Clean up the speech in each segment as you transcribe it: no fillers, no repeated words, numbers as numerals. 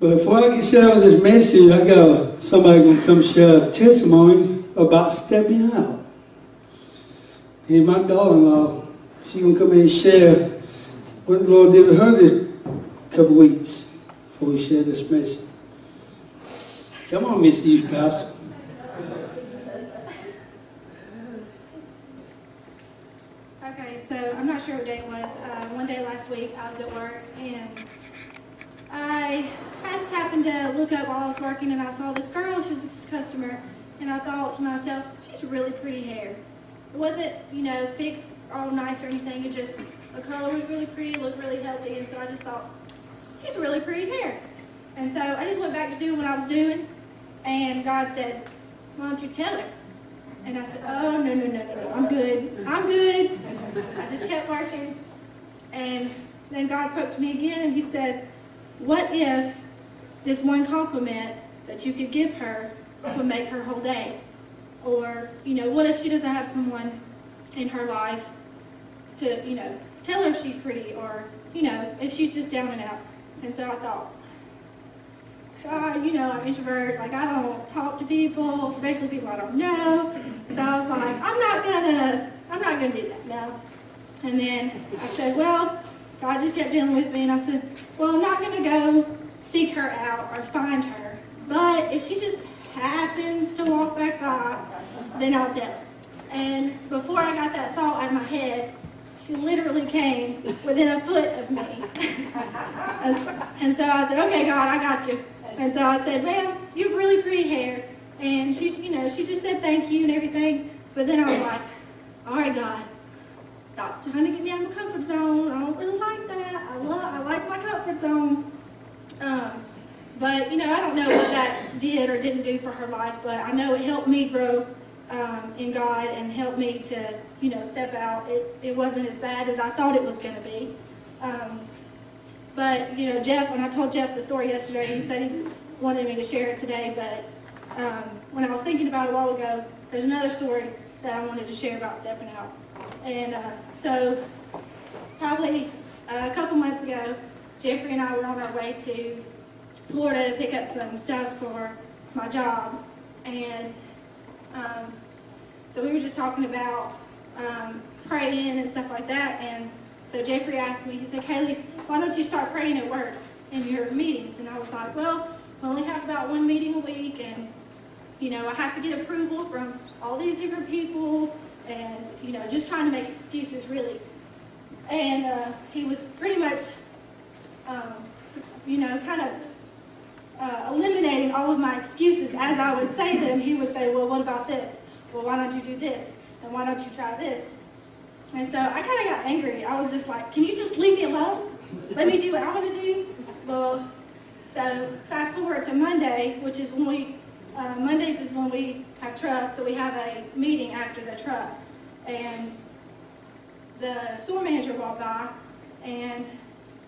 But before I get started with this message, I got somebody gonna come share a testimony about stepping out. And my daughter-in-law, she gonna come in and share what the Lord did with her this couple weeks before we share this message. Come on, Miss Youth Pastor. Okay, so I'm not sure what day it was. One day last week I was at work and I just happened to look up while I was working and I saw this girl. She was a customer and I thought to myself, she's really pretty hair. It wasn't, fixed all nice or anything. It just, the color was really pretty, looked really healthy, and so I just thought, she's really pretty hair. And so I just went back to doing what I was doing, and God said, why don't you tell her? And I said, oh, no, I'm good. I just kept working. And then God spoke to me again, and he said, what if this one compliment that you could give her would make her whole day? Or, what if she doesn't have someone in her life to, tell her she's pretty, or, if she's just down and out. And so I thought, God, I'm an introvert, like I don't talk to people, especially people I don't know. So I was like, I'm not gonna do that now. And then I said, well, God just kept dealing with me, and I said, well, I'm not gonna go seek her out or find her, but if she just happens to walk back by, then I'll tell her. And before I got that thought out of my head, she literally came within a foot of me. and so I said, okay, God, I got you. And so I said, ma'am, you have really pretty hair. And she just said thank you and everything. But then I was like, all right, God, stop trying to get me out of my comfort zone. I don't really like that. I like my comfort zone. But, I don't know what that did or didn't do for her life, but I know it helped me grow in God and helped me to, step out. It wasn't as bad as I thought it was going to be. But, Jeff, when I told Jeff the story yesterday, he said he wanted me to share it today, but when I was thinking about it a while ago, there's another story that I wanted to share about stepping out. And so probably a couple months ago, Jeffrey and I were on our way to Florida to pick up some stuff for my job. And so we were just talking about praying and stuff like that. And so Jeffrey asked me, he said, Kaylee, why don't you start praying at work in your meetings? And I was like, well, we only have about one meeting a week, and, I have to get approval from all these different people, and, just trying to make excuses, really. And he was pretty much, kind of eliminating all of my excuses. As I would say them, he would say, well, what about this? Well, why don't you do this? And why don't you try this? And so I kind of got angry. I was just like, can you just leave me alone? Let me do what I want to do? Well, so fast forward to Monday, which is when Mondays is when we have truck, so we have a meeting after the truck. And the store manager walked by, and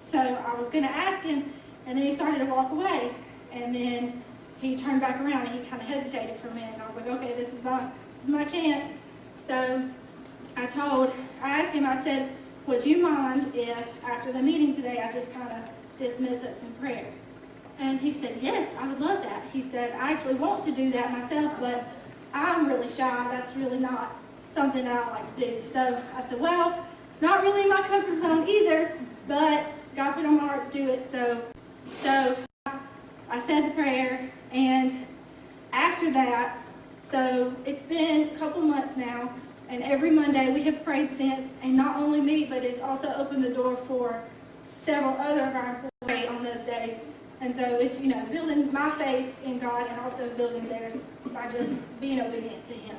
so I was going to ask him, and then he started to walk away. And then he turned back around, and he kind of hesitated for a minute. And I was like, okay, this is my chance. So I asked him, I said, would you mind if after the meeting today I just kind of dismiss us in prayer? And he said, yes, I would love that. He said, I actually want to do that myself, but I'm really shy. That's really not something that I like to do. So I said, well, it's not really in my comfort zone either, but God put on my heart to do it. So I said the prayer, and after that, so it's been a couple months now, and every Monday we have prayed since, and not only me, but it's also opened the door for several other of our employees on those days. And so it's, building my faith in God and also building theirs by just being obedient to Him.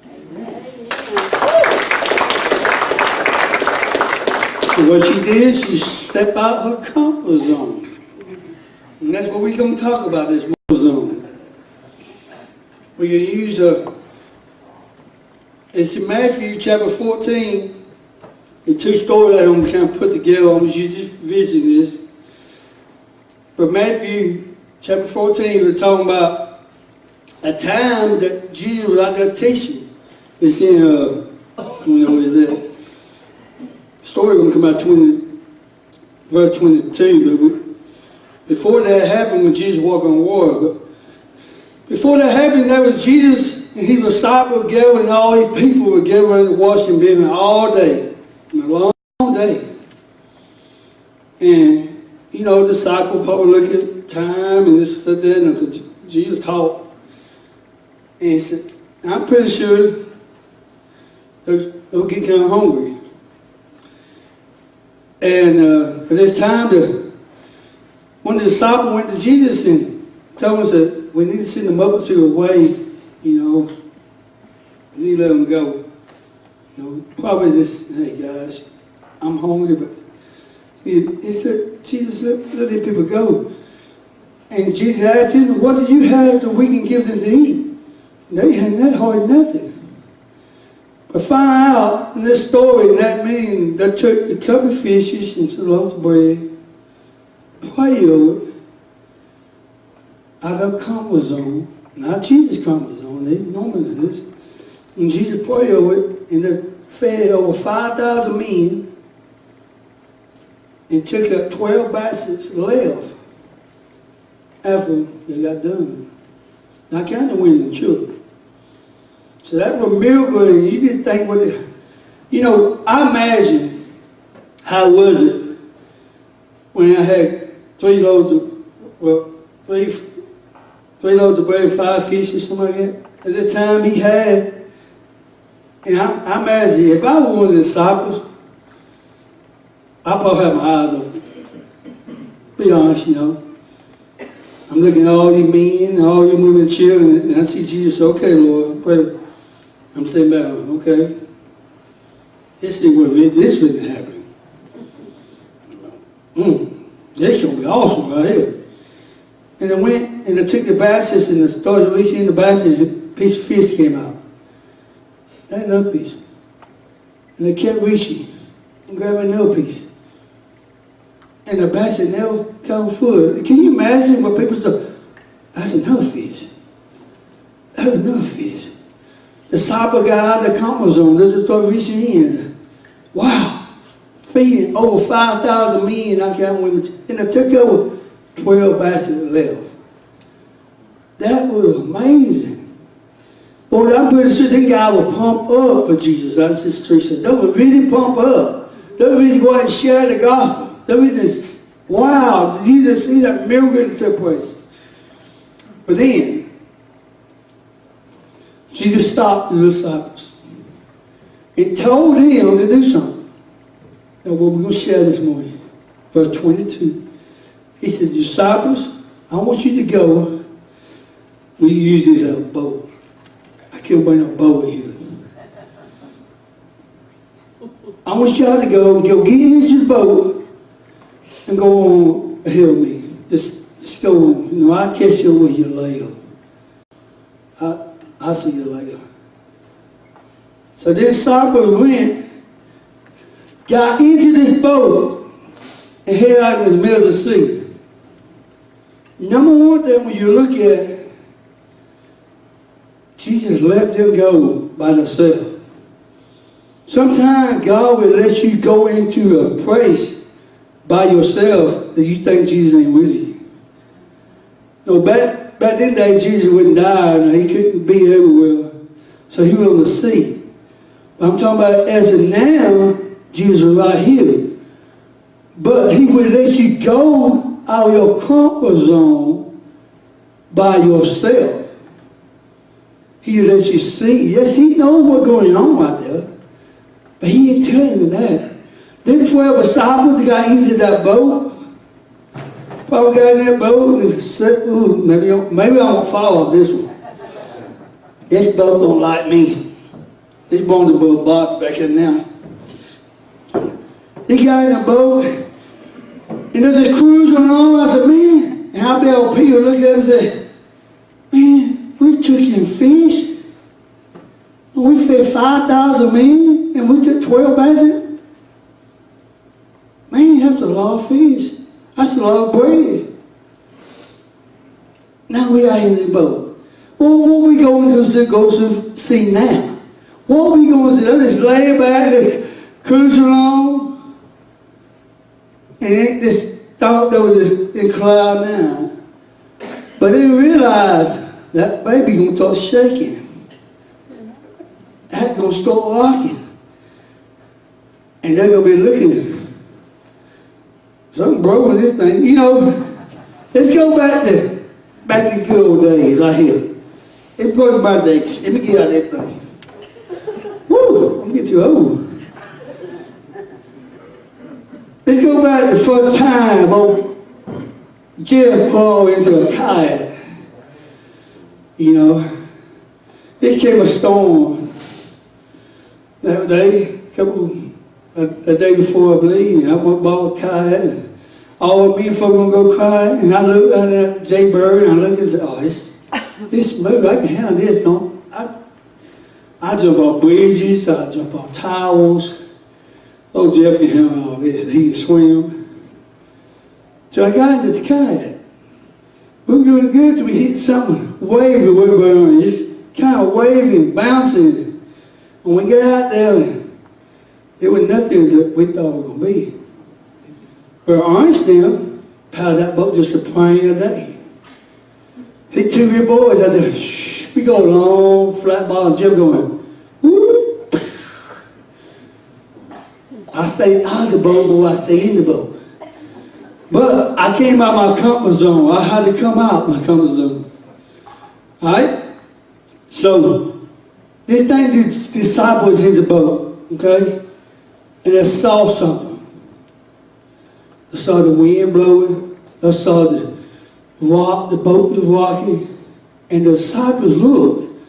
Amen. So what she did, she stepped out her comfort zone. And that's what we're going to talk about, this comfort zone. We're going to use it's in Matthew chapter 14, the two stories that I'm kind of put together. I want you to just visit this. But Matthew chapter 14, we're talking about a time that Jesus was out there teaching. It's in, what is that? Story going to come out verse 22. before that happened when Jesus walked on water. But before that happened, there was Jesus and his disciples gathered, and all these people were gathered to watch him living all day. A long day. And, you know, the disciples probably look at time and this and that, and Jesus taught. And he said, I'm pretty sure they'll get kind of hungry. And it's time one of the disciples went to Jesus and told him, said, we need to send the multitude away, you know. We need to let them go. You know, probably just, hey guys, I'm hungry, but he said, Jesus, let these people go. And Jesus asked him, what do you have that we can give them to eat? And they had that hard nothing. But find out in this story, that means they took a couple of fishes and some loaves of bread, pray over it, out of comfort zone, not Jesus' comfort zone, they normally this. And Jesus prayed over it, and they fed over 5,000 men, and took up 12 baskets left after they got done. Now, I kind of went in the church. So that was a miracle, and you didn't think what it, you know, I imagine how was it when I had three loads of bread, 5 fish or something like that. At the time he had, and I imagine if I were one of the disciples, I'd probably have my eyes open. Be honest, you know. I'm looking at all these men, all these women cheering, and I see Jesus, okay, Lord, pray. I'm saying back, okay, this isn't happening. This gonna be awesome right here. And they went and they took the baskets and they started reaching in the basket and a piece of fish came out. That's another piece. And they kept reaching and grabbing another piece. And the basket never got full. Can you imagine what people thought? That's another fish. That's another fish. The disciple got out of the comfort zone. They just started reaching in. Wow. Feeding over 5,000 men. I can't remember. And they took over 12 baskets left. That was amazing. Well, I'm pretty sure they guys were pumped up for Jesus. That's just true. They were really pumped up. They were really go out and share the gospel. They were just, wow, you just see that miracle that took place. But then, Jesus stopped the disciples and told them to do something. Now, what we're going to share this morning, verse 22. He said, disciples, I want you to go. We use this as a boat. I can't bring a boat in here. I want y'all to go get into the boat and go on ahead of me. Just go on. You know, I'll catch you with your later. I'll see you later. So the disciples went, got into this boat, and headed out in the middle of the sea. Number one thing when you look at it, Jesus let them go by themselves. Sometimes God will let you go into a place by yourself that you think Jesus ain't with you. No, back in the day, Jesus wouldn't die, and he couldn't be everywhere. So he was on the sea. But I'm talking about as of now, Jesus was right here. But he would let you go out of your comfort zone by yourself. He would let you see. Yes, he knows what's going on out there. But he ain't telling you that. Them 12 disciples that got into that boat, probably got in that boat and said, ooh, maybe I won't follow this one. This boat don't like me. This boat's a boat box back in now. They got in a boat, and there's a cruise going on. I said, man, and I'll be able to Peter look at it and say, man, we took in fish, and we fed 5,000 men, and we took 12 baskets. Man, that's a lot of fish. That's a lot of bread. Now we are in this boat. Well, what are we going to go to see now? What are we going to do? Just lay back and cruise along. And this thought they was in cloud nine. But they realized that baby gonna start shaking. That gonna start rocking. And they're gonna be looking. Something broke with this thing. You know, let's go back to the good old days right here. Let's go to my days. Let me get out of that thing. Woo! I'm getting too old. Let's go back to the first time old Jeff fall into a kayak. You know, it came a storm that day, a day before I believe, and I went bought a kayak, and all of me and folks gonna go kayak, and I looked at that Jay Bird, and I looked and said, oh, this smooth, I can handle this, don't I jump off bridges, I jump off towels. Oh, Jeff can handle all this, he can swim. So I got into the kayak. We were doing good till we hit something wavy, just kind of waving, bouncing. When we got out there, it was nothing that we thought it was going to be. But Ernest now powered that boat just a plane a day. He two good boys out there, we go long, flat bottom, Jeff going, whoop. I stayed out of the boat, boy, I stayed in the boat. But I came out of my comfort zone. I had to come out of my comfort zone. Alright? So, this thing, the disciples in the boat, okay? And I saw something. I saw the wind blowing. I saw the boat was rocking. And the disciples looked.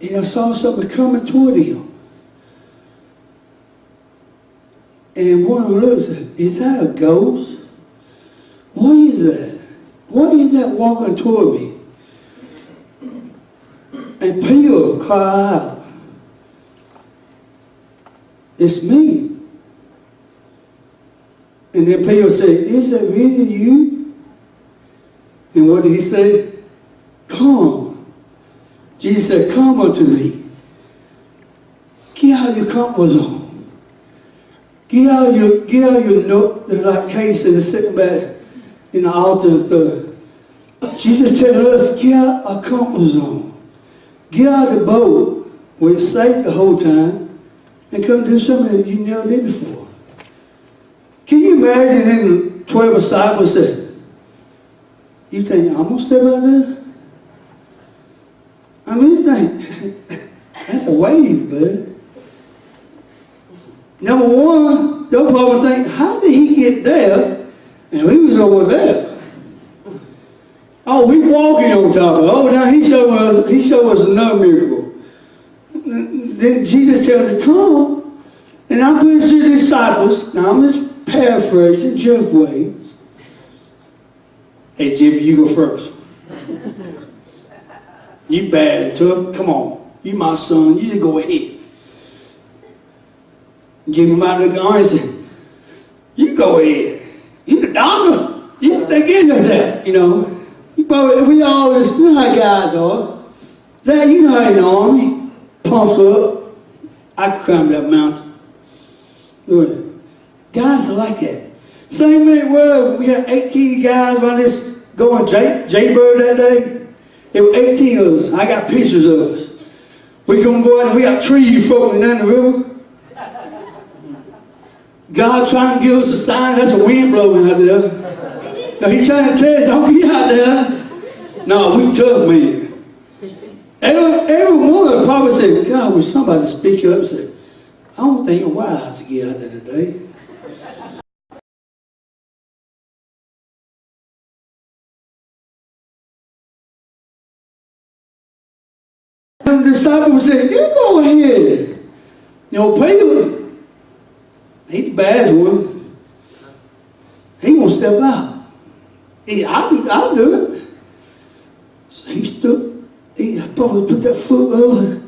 And I saw something coming toward him. And one of them looked and said, is that a ghost? What is that? What is that walking toward me? And Peter cried out, it's me. And then Peter said, is that really you? And what did he say? Come. Jesus said, come unto me. Get out of your comfort zone. Get out of your nook, like Casey is sitting back in the altar and stuff. Jesus tells us, get out of our comfort zone. Get out of the boat where it's safe the whole time and come do something that you never did before. Can you imagine then the 12 disciples said, you think I'm going to step out there? I mean, you think, that's a wave, bud. Number one, they'll probably think, how did he get there? And we was over there. Oh, we walking on top of it. Oh, now he showed us another miracle. Then Jesus tells them, come. And I'm putting to the disciples. Now I'm just paraphrasing Jeff ways. Hey, Jeff, you go first. You bad and tough. Come on. You my son. You just go ahead. Jimmy might look at and say, you go ahead. You the doctor. You think it is that, you know. We all just, you know how guys are. Zach, you know how in the army. Pumps up. I could climb that mountain. Guys are like that. Same way, well, we had 18 guys around this going Jaybird that day. There were 18 of us. I got pictures of us. We gonna go out and we got trees floating down the river. God trying to give us a sign, that's a wind blowing out there. Now he's trying to tell us, don't get out there. No, we tough, man. Every one of them probably said, God, would somebody speak up and say, I don't think you're wise to get out there today. And the disciples said, you go ahead. You know, Peter, he's the bad one. He gonna step out. I'll do it. So he stood. He probably put that foot over.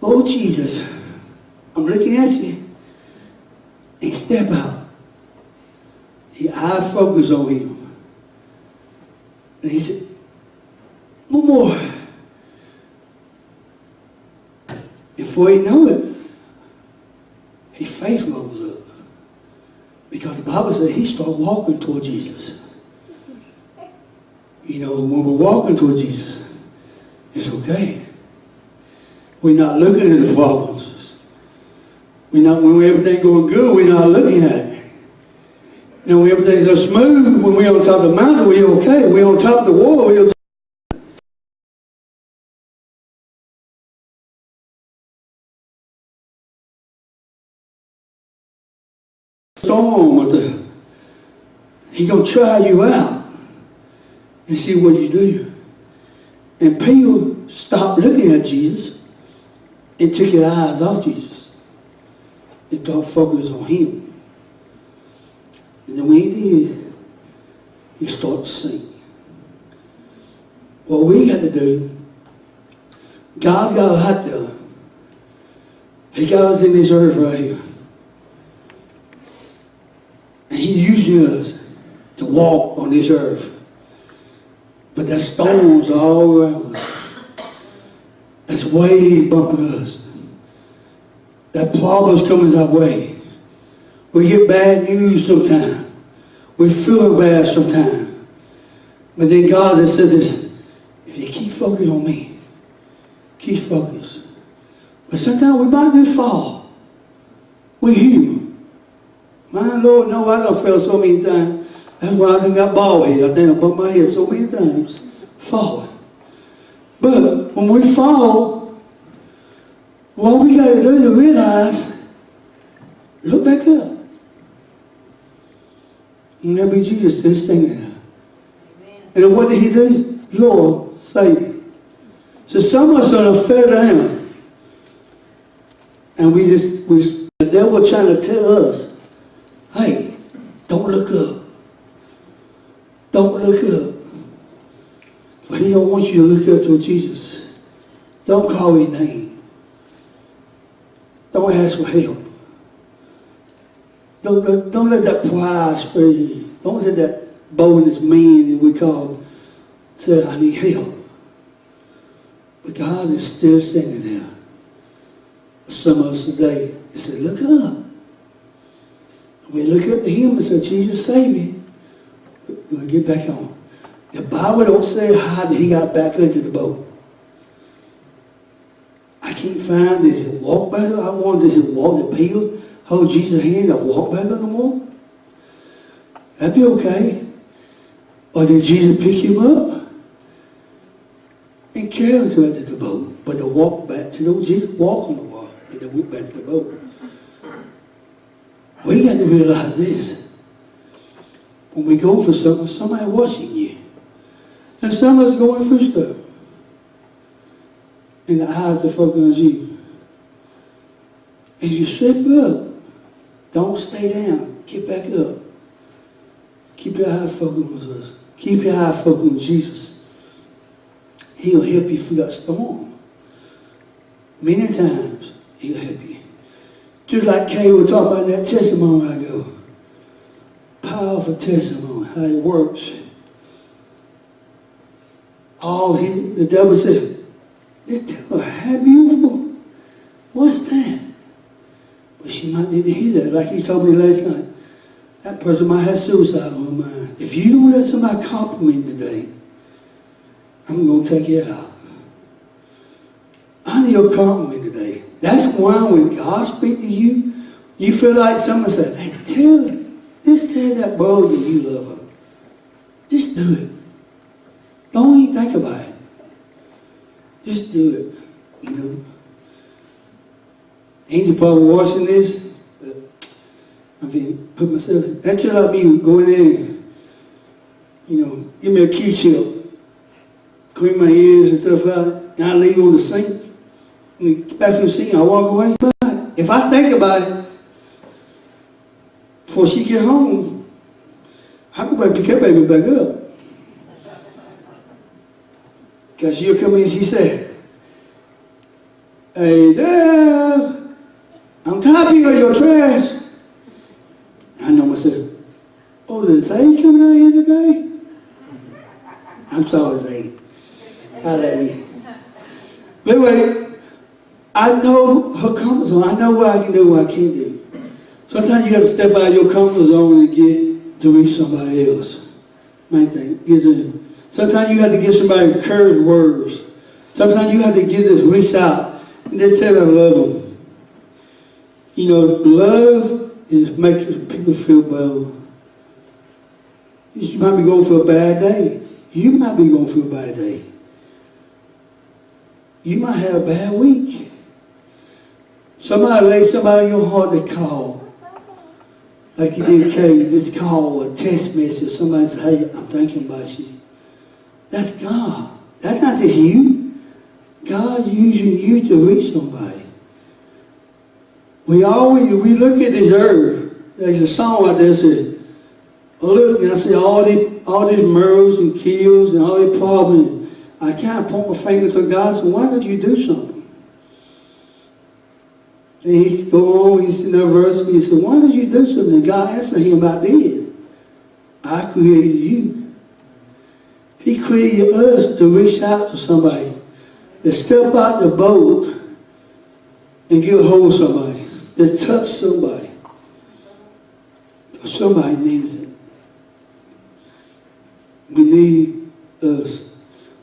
Oh Jesus, I'm looking at you. He step out. He eye focus on him. And he said, one more. Before he knew it, his face rose up. Because the Bible said he started walking toward Jesus. You know, when we're walking toward Jesus, it's okay. We're not looking at the problems. When everything's going good, we're not looking at it. You know, when everything's so smooth, when we're on top of the mountain, we're okay. We're on top of the wall, we're storm. He's going to try you out and see what you do. And Peter stopped looking at Jesus and took his eyes off Jesus and started focusing on him. And then when he did, he started to sink. What we got to do, God's got a hot done. He got us in this earth right here. And he's using us to walk on this earth. But there's storms all around us. That's waves bumping us. That problems coming our way. We get bad news sometimes. We feel bad sometimes. But then God has said this, if you keep focusing on me, keep focused. But sometimes we might just fall. We're human. My Lord, no, I done fell so many times. That's why I done got bald head. I think I bumped my head so many times. Falling. But when we fall, what we got to do to realize, look back up. And that be Jesus still standing there. And what did he do? Lord, save me. So some of us are fell down. And the devil trying to tell us, hey, don't look up. Don't look up. But he don't want you to look up to Jesus. Don't call his name. Don't ask for help. Don't let that pride spread you. Don't let that boldness man that we call say, I need help. But God is still standing there. Some of us today, he said, look up. We look up to him and say, Jesus, save me. We'll get back on. The Bible don't say how he got back into the boat. I can't find, does he walk back? I wonder, does he walk the Peter, hold Jesus' hand and walk back on the wall? That'd be okay. Or did Jesus pick him up and carry him to the boat? But to walk back to the boat, Jesus walked on the water and then went back to the boat. We got to realize this. When we go for something, somebody watching you. And some of us going through stuff. And the eyes are focused on you. As you slip up, don't stay down. Get back up. Keep your eyes focused on us. Keep your eyes focused on Jesus. He'll help you through that storm. Many times, he'll help you. Just like Kay was talking about that testimony I go. Powerful testimony, how it works. The devil says, this devil, how beautiful. What's that? But she might need to hear that. Like he told me last night. That person might have suicide on her mind. If you don't let somebody compliment today, I'm going to take you out. I need a compliment today. That's why when God speaks to you, you feel like someone said, hey, tell that boy that you love him. Just do it. Don't even think about it. Just do it, you know. Angel probably watching this, but I mean, put myself, that's just like me going in, you know, give me a Q-tip, clean my ears and stuff out, and I leave on the sink. And back from the sink, I walk away. But if I think about it, before she get home, I go back to pick her baby back up. Because she'll come in and she said, hey, Dad, I'm tired of your trash. I know myself, oh, is Zay coming out here today? I'm sorry, Zay. I love you. But anyway, I know her comfort zone. I know what I can do, what I can't do. Sometimes you got to step out of your comfort zone and get to reach somebody else. Main thing. Sometimes you have to give somebody encouraging words. Sometimes you have to give this reach out and just tell them love them. You know, love is making people feel better. You might be going for a bad day. You might be going for a bad day. You might have a bad week. Somebody lay somebody on your heart to call. Like you did Kay, just call a text message. Somebody say, hey, I'm thinking about you. That's God. That's not just you. God using you to reach somebody. We look at this earth. There's a song out there that says, look, and I see all these murders and kills and all these problems. I can't point my finger to God, so why don't you do something? And he go on, he's in the verse, and he said, why don't you do something? And God answered him, I did. I created you. He created us to reach out to somebody, to step out the boat and get a hold of somebody, to touch somebody. Somebody needs it. We need us.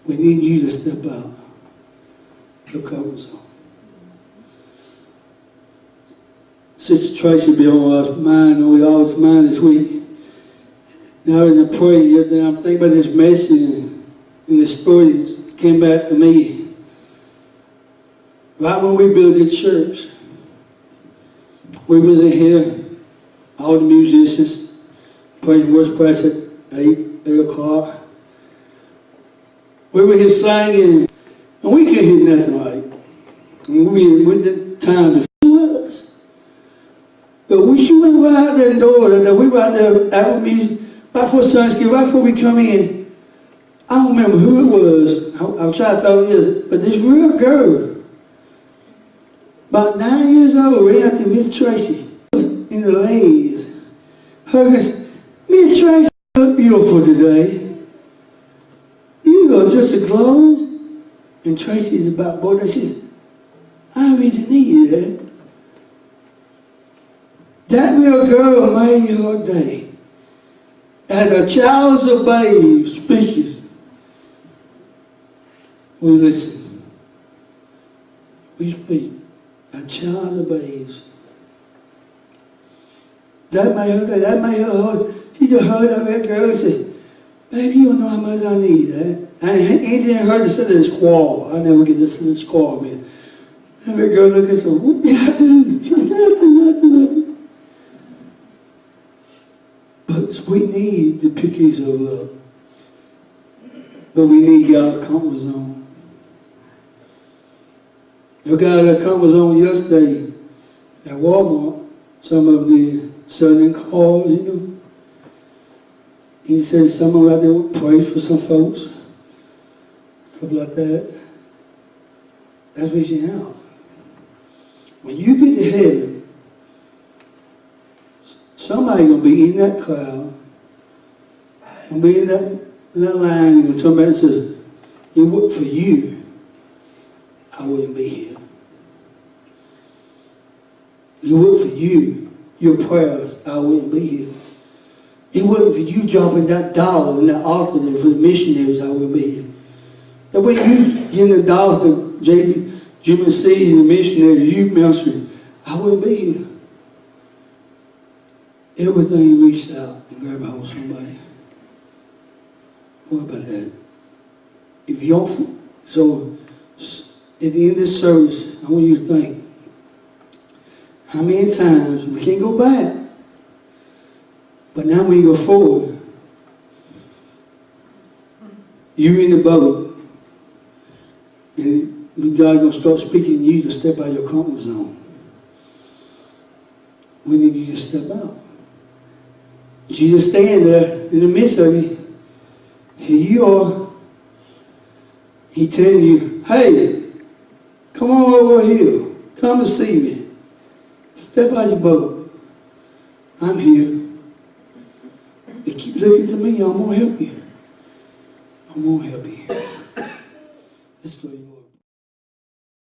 We need you to step out your comfort zone. Sister Tracy be on our mind, and we always mind this week. Now in the prayer, then I'm thinking about this message, and the story came back to me. Right when we built this church, we was in here, all the musicians, praying worship press at 8 o'clock. We were here singing, and we couldn't hear nothing right. And we went the time before us. But when she went right out that door, that we were out there out with me, right before Sunday, right before we come in, I don't remember who it was. I'm trying to throw this, but this real girl, about 9 years old, ran out to Miss Tracy in the legs. Hugging us, Miss Tracy, you look beautiful today. You go just a glow. And Tracy's about bored. She says, I really need that. That little girl made your day. As a child of babes speakers, we listen. We speak. A child of babes. That made her day. That made her heart. She just heard that girl and said, baby, you don't know how much I need that. I ain't heard her sit in this squall. I never get this in this squall, man. And that girl looked and said, what did I do? She said, nothing. But we need the pickies of love. But we need God's comfort zone. You got a comfort zone yesterday at Walmart. Some of the selling cars, you know. He said someone out there would pray for some folks. Stuff like that. That's reaching out. When you get to heaven, somebody gonna be in that crowd, gonna be in that line, and somebody says, it worked for you, I wouldn't be here. It worked for you, your prayers, I wouldn't be here. It wasn't for you dropping that dollar in that altar there for the missionaries, I wouldn't be here. The way you getting the dollars to Jimmy C and the missionary, youth ministry, I wouldn't be here. Everything reached out and grabbed a hold of somebody. What about that? If you don't, so at the end of this service, I want you to think, how many times, we can't go back, but now we go forward. You're in the boat, and God's going to start speaking to you to step out of your comfort zone. We need you to step out. Jesus standing there in the midst of you. Here you are. He telling you, hey, come on over here. Come to see me. Step out of your boat. I'm here. But keep looking to me. I'm going to help you. I'm going to help you. Let's go.